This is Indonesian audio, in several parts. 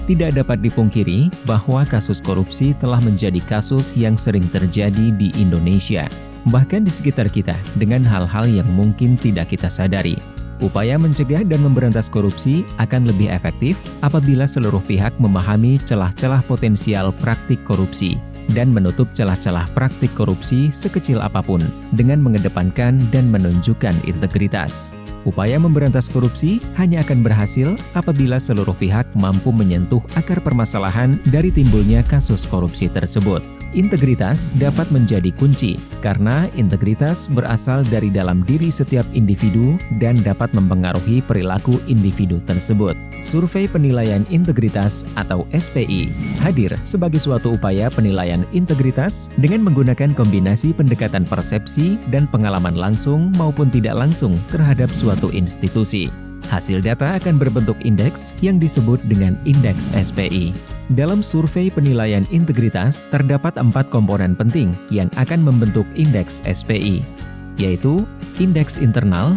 Tidak dapat dipungkiri bahwa kasus korupsi telah menjadi kasus yang sering terjadi di Indonesia, bahkan di sekitar kita dengan hal-hal yang mungkin tidak kita sadari. Upaya mencegah dan memberantas korupsi akan lebih efektif apabila seluruh pihak memahami celah-celah potensial praktik korupsi dan menutup celah-celah praktik korupsi sekecil apapun dengan mengedepankan dan menunjukkan integritas. Upaya memberantas korupsi hanya akan berhasil apabila seluruh pihak mampu menyentuh akar permasalahan dari timbulnya kasus korupsi tersebut. Integritas dapat menjadi kunci, karena integritas berasal dari dalam diri setiap individu dan dapat mempengaruhi perilaku individu tersebut. Survei Penilaian Integritas atau SPI hadir sebagai suatu upaya penilaian integritas dengan menggunakan kombinasi pendekatan persepsi dan pengalaman langsung maupun tidak langsung terhadap suatu institusi. Hasil data akan berbentuk indeks yang disebut dengan indeks SPI. Dalam survei penilaian integritas, terdapat 4 komponen penting yang akan membentuk indeks SPI, yaitu indeks internal,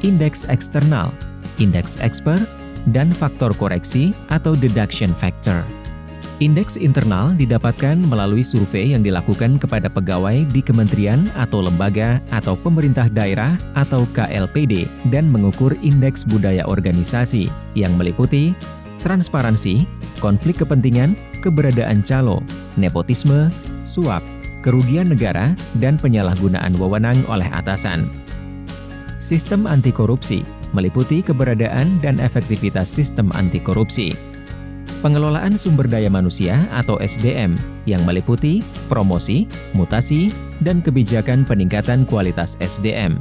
indeks eksternal, indeks expert, dan faktor koreksi atau deduction factor. Indeks internal didapatkan melalui survei yang dilakukan kepada pegawai di kementerian atau lembaga atau pemerintah daerah atau KLPD dan mengukur indeks budaya organisasi yang meliputi transparansi, konflik kepentingan, keberadaan calo, nepotisme, suap, kerugian negara, dan penyalahgunaan wewenang oleh atasan. Sistem anti korupsi meliputi keberadaan dan efektivitas sistem anti korupsi. Pengelolaan sumber daya manusia atau SDM yang meliputi promosi, mutasi, dan kebijakan peningkatan kualitas SDM.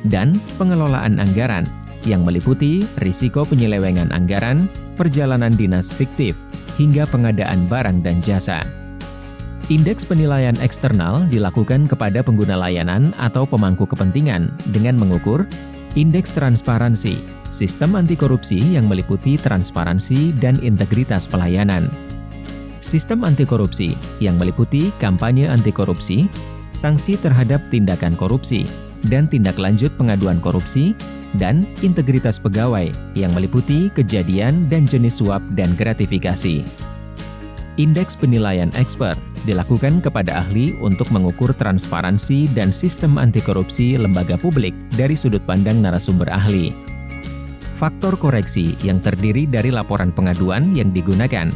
Dan pengelolaan anggaran yang meliputi risiko penyelewengan anggaran, perjalanan dinas fiktif, hingga pengadaan barang dan jasa. Indeks penilaian eksternal dilakukan kepada pengguna layanan atau pemangku kepentingan dengan mengukur indeks transparansi, sistem anti korupsi yang meliputi transparansi dan integritas pelayanan. Sistem anti korupsi yang meliputi kampanye anti korupsi, sanksi terhadap tindakan korupsi, dan tindak lanjut pengaduan korupsi, dan integritas pegawai yang meliputi kejadian dan jenis suap dan gratifikasi. Indeks penilaian expert dilakukan kepada ahli untuk mengukur transparansi dan sistem anti korupsi lembaga publik dari sudut pandang narasumber ahli. Faktor koreksi yang terdiri dari laporan pengaduan yang digunakan